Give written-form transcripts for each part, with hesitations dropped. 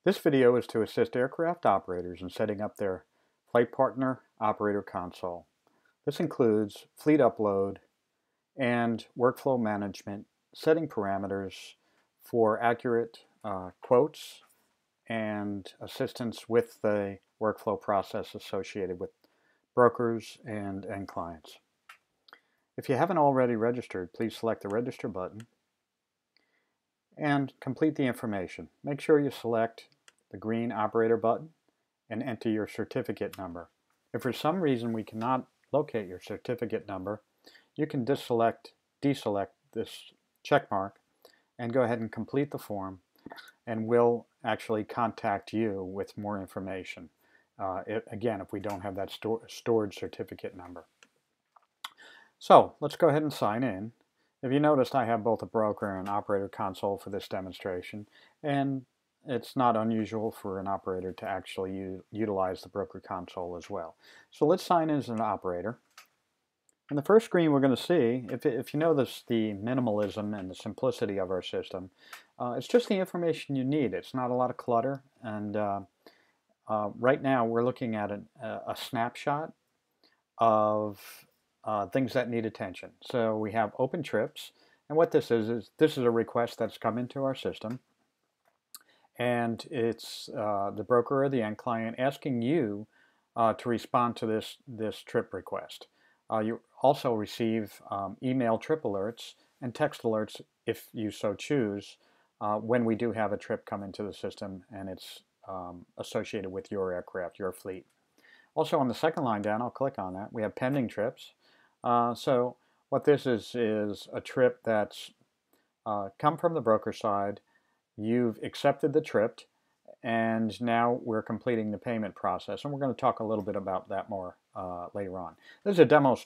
This video is to assist aircraft operators in setting up their FlightPartner operator console. This includes fleet upload and workflow management, setting parameters for accurate quotes and assistance with the workflow process associated with brokers and end clients. If you haven't already registered, please select the Register button and complete the information. Make sure you select the green operator button and enter your certificate number. If for some reason we cannot locate your certificate number, you can deselect this check mark and go ahead and complete the form, and we'll actually contact you with more information. Again, if we don't have that stored certificate number. So let's go ahead and sign in. If you noticed, I have both a broker and operator console for this demonstration, and it's not unusual for an operator to actually utilize the broker console as well. So let's sign in as an operator. And the first screen we're going to see, if you notice the minimalism and the simplicity of our system, it's just the information you need. It's not a lot of clutter, and right now we're looking at a snapshot of things that need attention. So we have open trips, and what this is this is a request that's come into our system, and it's the broker or the end client asking you to respond to this trip request. You also receive email trip alerts and text alerts, if you so choose, when we do have a trip come into the system and it's associated with your aircraft, your fleet. Also on the second line down, I'll click on that, we have pending trips. So what this is a trip that's come from the broker side. You've accepted the trip, and now we're completing the payment process, and we're going to talk a little bit about that more later on. This is a demo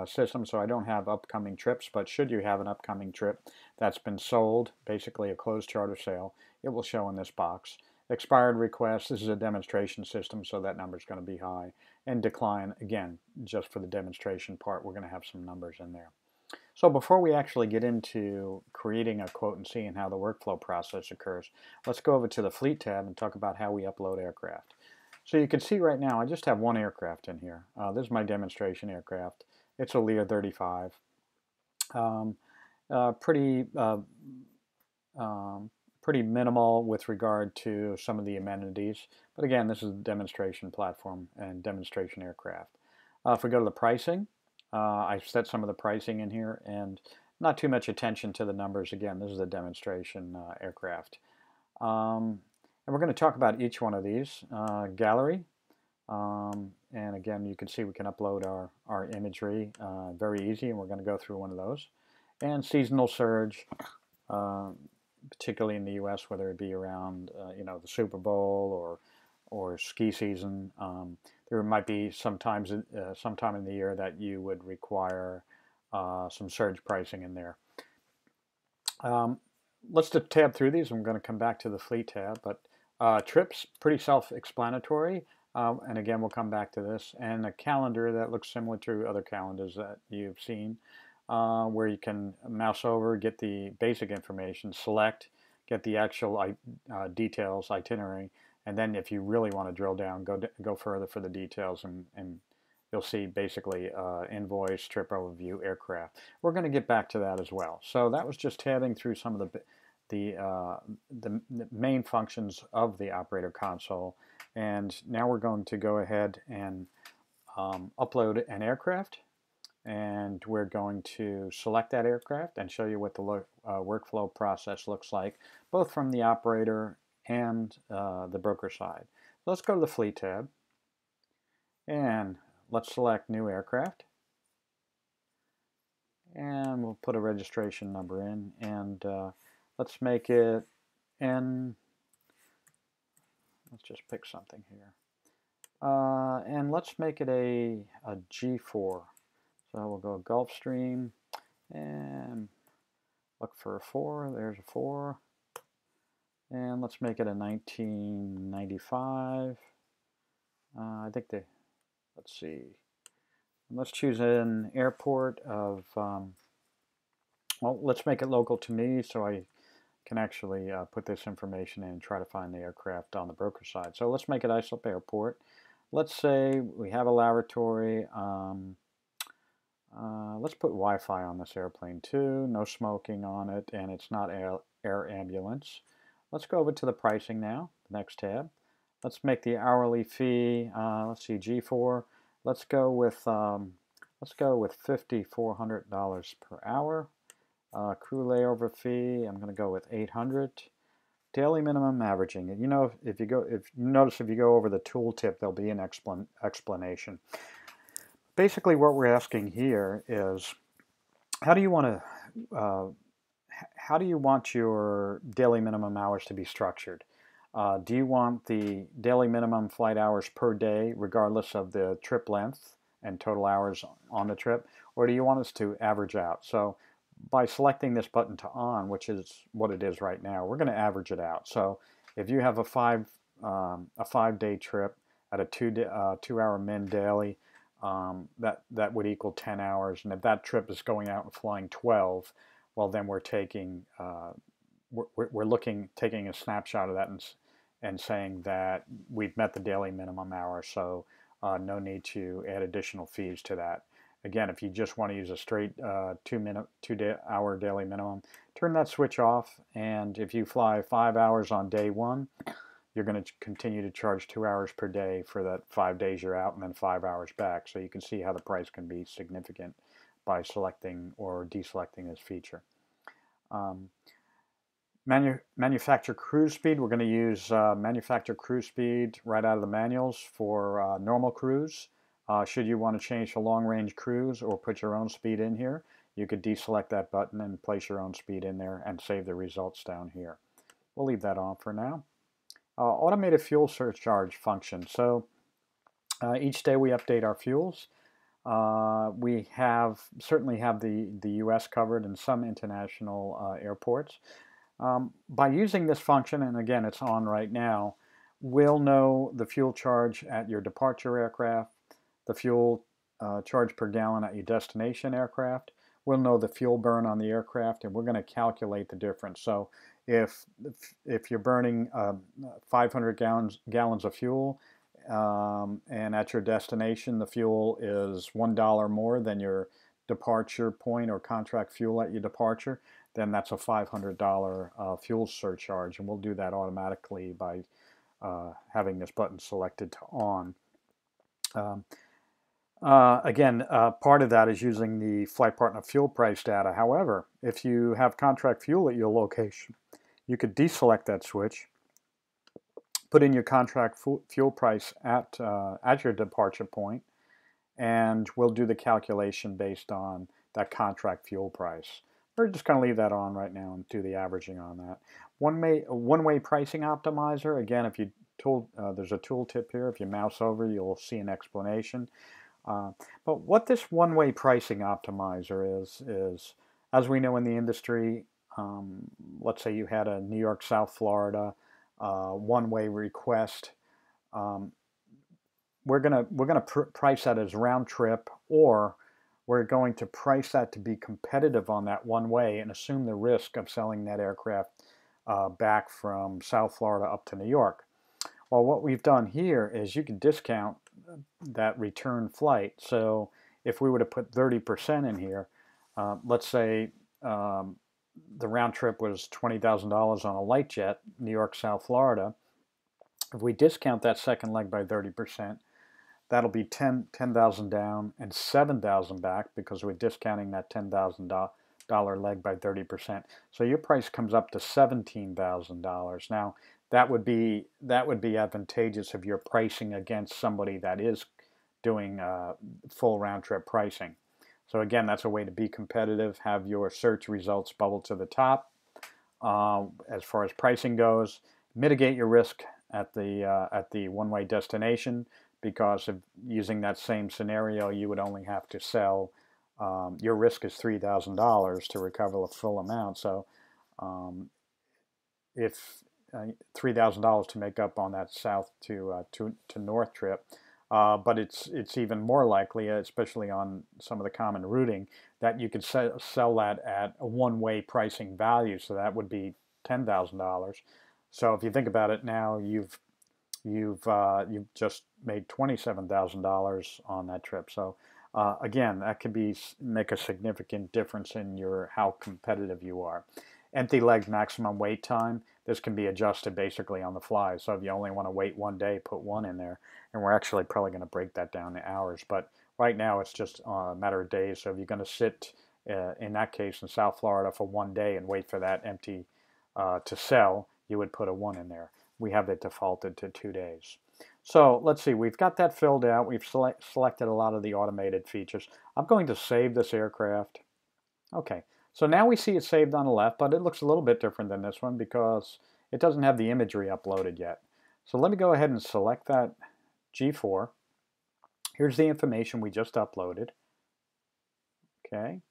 system, so I don't have upcoming trips, but should you have an upcoming trip that's been sold, basically a closed charter sale, it will show in this box. Expired requests, this is a demonstration system, so that number is going to be high. And decline, again, just for the demonstration part, we're going to have some numbers in there. So before we actually get into creating a quote and seeing how the workflow process occurs, let's go over to the Fleet tab and talk about how we upload aircraft. So you can see right now I just have one aircraft in here. This is my demonstration aircraft. It's a Lear 35. Pretty minimal with regard to some of the amenities. But again, this is a demonstration platform and demonstration aircraft. If we go to the pricing, I've set some of the pricing in here, and not too much attention to the numbers. Again, this is a demonstration aircraft. And we're going to talk about each one of these. Gallery, and again, you can see we can upload our imagery very easy, and we're going to go through one of those. And seasonal surge, particularly in the U.S., whether it be around the Super Bowl or ski season. There might be sometime in the year that you would require some surge pricing in there. Let's just tab through these. I'm going to come back to the Fleet tab, but trips, pretty self-explanatory. And again, we'll come back to this. And a calendar that looks similar to other calendars that you've seen, where you can mouse over, get the basic information, select, get the actual details, itinerary, and then if you really want to drill down, go further for the details, and you'll see basically invoice, trip overview, aircraft. We're going to get back to that as well. So that was just tabbing through some of the main functions of the operator console, and now we're going to go ahead and upload an aircraft, and we're going to select that aircraft and show you what the workflow process looks like, both from the operator and the broker side. Let's go to the Fleet tab, and let's select New Aircraft, and we'll put a registration number in, and let's make it N. Let's just pick something here, and let's make it a G4. So we'll go Gulfstream and look for a 4. There's a 4. And let's make it a 1995. Let's see. Let's choose an airport of, well, let's make it local to me so I can actually put this information in and try to find the aircraft on the broker side. So let's make it Islip Airport. Let's say we have a lavatory. Let's put Wi-Fi on this airplane too. No smoking on it, and it's not air ambulance. Let's go over to the pricing now, the next tab. Let's make the hourly fee, let's see, G4. Let's go with $5,400 per hour. Crew layover fee, I'm going to go with 800. Daily minimum averaging. You know, if you notice if you go over the tooltip, there'll be an explanation. Basically, what we're asking here is, how do you want your daily minimum hours to be structured? Do you want the daily minimum flight hours per day, regardless of the trip length and total hours on the trip, or do you want us to average out? So by selecting this button to on, which is what it is right now, we're going to average it out. So if you have a 5-day trip at a 2-hour min daily, that would equal 10 hours. And if that trip is going out and flying 12, well, then we're taking taking a snapshot of that and saying that we've met the daily minimum hour, so no need to add additional fees to that. Again, if you just want to use a straight 2-hour daily minimum, turn that switch off, and if you fly 5 hours on day 1, you're going to continue to charge 2 hours per day for that 5 days you're out and then 5 hours back. So you can see how the price can be significant by selecting or deselecting this feature. Manufacturer cruise speed, we're going to use manufacturer cruise speed right out of the manuals for normal cruise. Should you want to change to long-range cruise or put your own speed in here, you could deselect that button and place your own speed in there and save the results down here. We'll leave that on for now. Automated fuel surcharge function. So each day we update our fuels. We certainly have the US covered and some international airports. By using this function, and again it's on right now, we'll know the fuel charge at your departure aircraft, the fuel charge per gallon at your destination aircraft. We'll know the fuel burn on the aircraft, and we're going to calculate the difference. So if you're burning 500 gallons of fuel, and at your destination the fuel is $1 more than your departure point or contract fuel at your departure, then that's a $500 fuel surcharge, and we'll do that automatically by having this button selected to on. Again, part of that is using the FlightPartner fuel price data. However, if you have contract fuel at your location, you could deselect that switch, put in your contract fuel price at your departure point, and we'll do the calculation based on that contract fuel price. We're just going to leave that on right now and do the averaging on that. One-way pricing optimizer. Again, if you there's a tooltip here. If you mouse over, you'll see an explanation. But what this one-way pricing optimizer is, as we know in the industry, let's say you had a New York, South Florida one-way request. We're gonna price that as round trip, or we're going to price that to be competitive on that one way and assume the risk of selling that aircraft back from South Florida up to New York. Well, what we've done here is you can discount that return flight. So if we were to put 30% in here, let's say the round trip was $20,000 on a light jet, New York, South Florida. If we discount that second leg by 30%, that'll be $10,000 down and $7,000 back, because we're discounting that $10,000 leg by 30%. So your price comes up to $17,000. Now that would be advantageous if you're pricing against somebody that is doing full round trip pricing. So again, that's a way to be competitive. Have your search results bubble to the top. As far as pricing goes, mitigate your risk at the one-way destination, because of using that same scenario, you would only have to sell, your risk is $3,000 to recover the full amount. So if $3,000 to make up on that south to north trip, but it's even more likely, especially on some of the common routing, that you could sell that at a one-way pricing value. So that would be $10,000. So if you think about it now, you've just made $27,000 on that trip. So again, that could make a significant difference in how competitive you are. Empty leg maximum wait time. This can be adjusted basically on the fly. So if you only want to wait 1 day, put 1 in there. And we're actually probably going to break that down to hours. But right now it's just a matter of days. So if you're going to sit, in that case, in South Florida for 1 day and wait for that empty to sell, you would put a 1 in there. We have it defaulted to 2 days. So let's see, we've got that filled out. We've selected a lot of the automated features. I'm going to save this aircraft. Okay, so now we see it saved on the left, but it looks a little bit different than this one because it doesn't have the imagery uploaded yet. So let me go ahead and select that G4. Here's the information we just uploaded. Okay,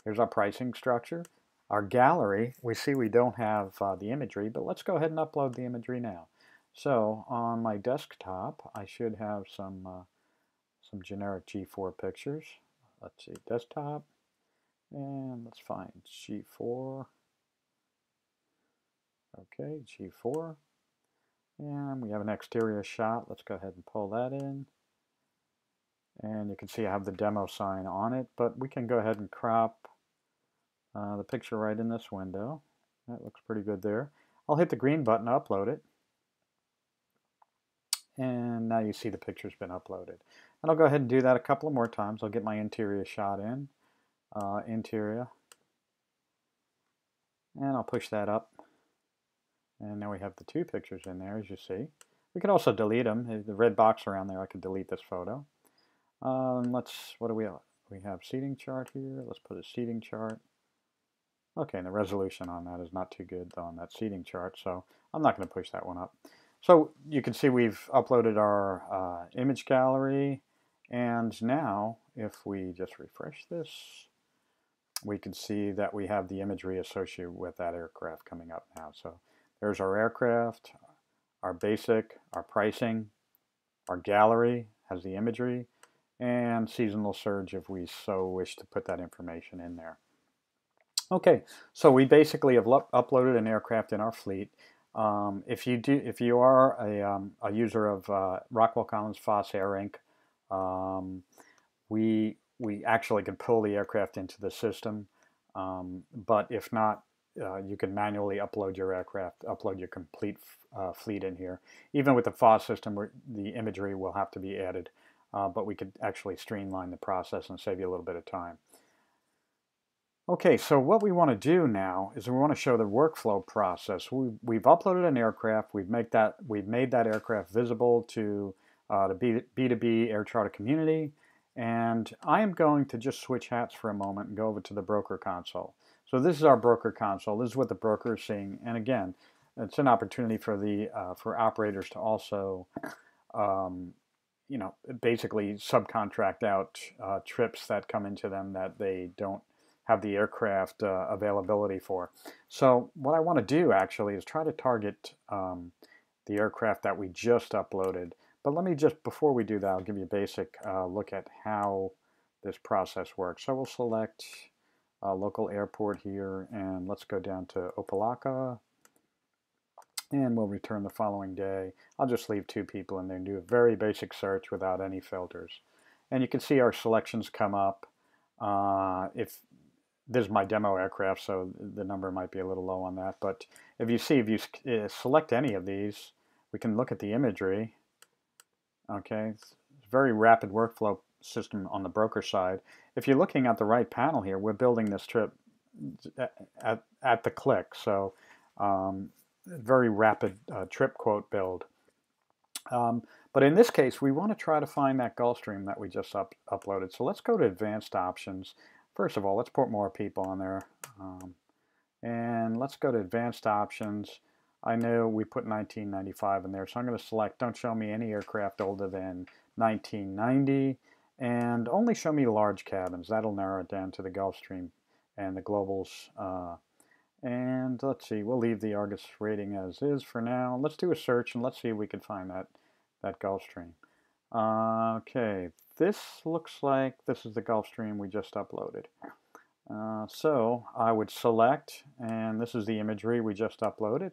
here's our pricing structure. Our gallery, we see we don't have the imagery, but let's go ahead and upload the imagery now. So on my desktop, I should have some generic G4 pictures. Let's see, desktop, and let's find G4. Okay, G4, and we have an exterior shot. Let's go ahead and pull that in. And you can see I have the demo sign on it, but we can go ahead and crop the picture right in this window. That looks pretty good there. I'll hit the green button to upload it. And now you see the picture's been uploaded. And I'll go ahead and do that a couple of more times. I'll get my interior shot in. Interior. And I'll push that up. And now we have the 2 pictures in there, as you see. We could also delete them. The red box around there, I could delete this photo. What do we have? We have seating chart here. Let's put a seating chart. Okay, and the resolution on that is not too good on that seating chart, so I'm not going to push that one up. So you can see we've uploaded our image gallery, and now if we just refresh this, we can see that we have the imagery associated with that aircraft coming up now. So there's our aircraft, our basic, our pricing, our gallery has the imagery, and seasonal surge if we so wish to put that information in there. Okay, so we basically have uploaded an aircraft in our fleet. If you are a user of Rockwell Collins FOSS Air Inc., we actually can pull the aircraft into the system, but if not, you can manually upload your aircraft, upload your complete fleet in here. Even with the FOSS system, the imagery will have to be added, but we could actually streamline the process and save you a little bit of time. Okay, so what we want to do now is we want to show the workflow process. We've uploaded an aircraft. We've made that aircraft visible to the B2B air charter community, and I am going to just switch hats for a moment and go over to the broker console. So this is our broker console. This is what the broker is seeing, and again, it's an opportunity for operators to also, basically subcontract out trips that come into them that they don't have the aircraft availability for. So what I want to do actually is try to target the aircraft that we just uploaded. But let me just, before we do that, I'll give you a basic look at how this process works. So we'll select a local airport here, and let's go down to Opelika, and we'll return the following day. I'll just leave 2 people in there and do a very basic search without any filters. And you can see our selections come up. This is my demo aircraft, so the number might be a little low on that. But if you select any of these, we can look at the imagery. Okay, it's a very rapid workflow system on the broker side. If you're looking at the right panel here, we're building this trip at the click. So very rapid trip quote build. But in this case, we want to try to find that Gulfstream that we just uploaded. So let's go to advanced options. First of all, let's put more people on there. And let's go to advanced options. I know we put 1995 in there, so I'm going to select don't show me any aircraft older than 1990, and only show me large cabins. That'll narrow it down to the Gulfstream and the Globals. And let's see, we'll leave the Argus rating as is for now. Let's do a search and let's see if we can find that Gulfstream. Okay, this looks like this is the Gulfstream we just uploaded. So I would select, and this is the imagery we just uploaded.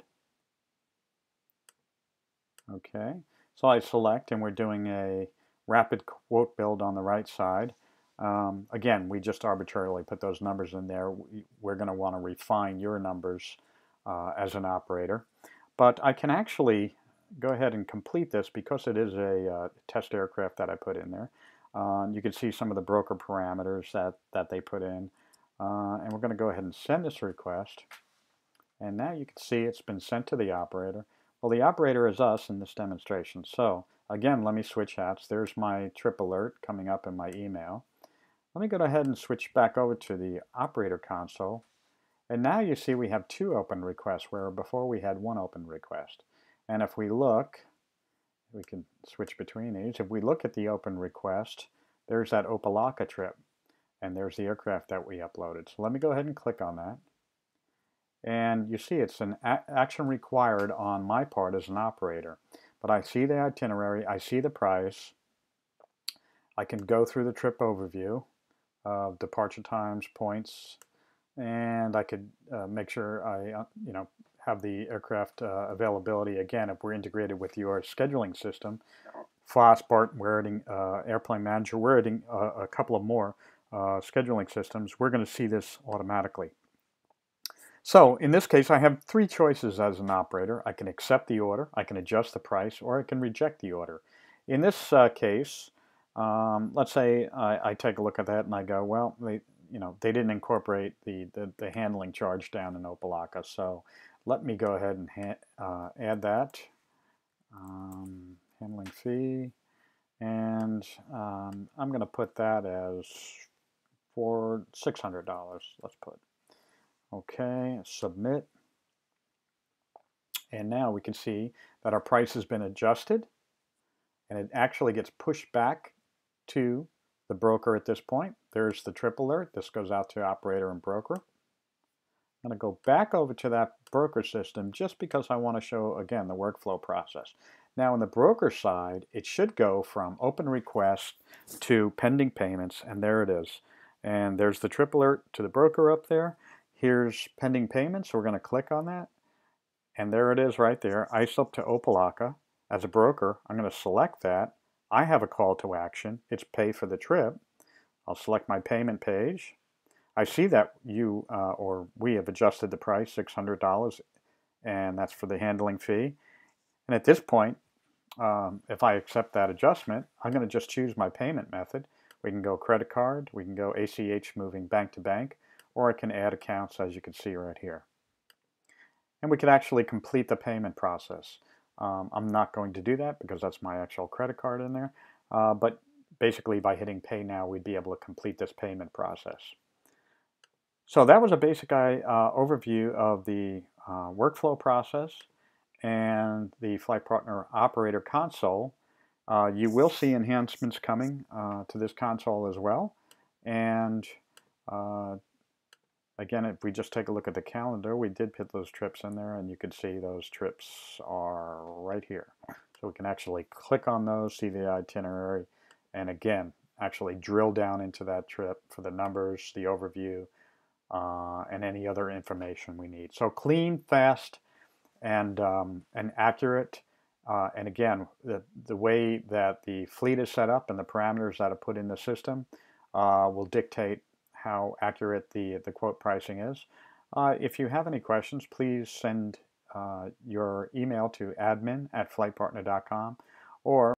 Okay, so I select, and we're doing a rapid quote build on the right side. Again, we just arbitrarily put those numbers in there. We're going to want to refine your numbers as an operator. But I can actually go ahead and complete this because it is a test aircraft that I put in there. You can see some of the broker parameters that they put in. And we're going to go ahead and send this request. And now you can see it's been sent to the operator. Well, the operator is us in this demonstration. So again, let me switch hats. There's my trip alert coming up in my email. Let me go ahead and switch back over to the operator console. And now you see we have 2 open requests, where before we had 1 open request. And if we look, we can switch between these. If we look at the open request, there's that Opa-locka trip. And there's the aircraft that we uploaded. So let me go ahead and click on that. And you see it's an action required on my part as an operator. But I see the itinerary, I see the price. I can go through the trip overview of departure times, points, and I could make sure I have the aircraft availability. Again, if we're integrated with your scheduling system, FlightPartner, we're adding Airplane Manager, we're adding a couple of more scheduling systems, we're going to see this automatically. So in this case, I have 3 choices as an operator. I can accept the order, I can adjust the price, or I can reject the order. In this case, let's say I take a look at that and I go, well, they didn't incorporate the handling charge down in Opa-locka. So let me go ahead and add that handling fee, and I'm going to put that as for $600. Let's put. Okay, submit. And now we can see that our price has been adjusted, and it actually gets pushed back to the broker at this point. There's the trip alert. This goes out to operator and broker. I'm going to go back over to that broker system just because I want to show, again, the workflow process. Now, on the broker side, it should go from open request to pending payments, and there it is. And there's the trip alert to the broker up there. Here's pending payments, so we're going to click on that. And there it is right there, ISOP to Opa-locka. As a broker, I'm going to select that. I have a call to action. It's pay for the trip. I'll select my payment page. I see that you or we have adjusted the price, $600, and that's for the handling fee. And at this point, if I accept that adjustment, I'm going to just choose my payment method. We can go credit card, we can go ACH moving bank to bank, or I can add accounts, as you can see right here. And we can actually complete the payment process. I'm not going to do that because that's my actual credit card in there. But basically by hitting pay now, we'd be able to complete this payment process. So that was a basic overview of the workflow process and the FlightPartner operator console. You will see enhancements coming to this console as well. And again, if we just take a look at the calendar, we did put those trips in there, and you can see those trips are right here. So we can actually click on those, see the itinerary, and again, actually drill down into that trip for the numbers, the overview, and any other information we need. So clean, fast, and accurate. And again, the way that the fleet is set up and the parameters that are put in the system will dictate how accurate the quote pricing is. If you have any questions, please send your email to admin@flightpartner.com, or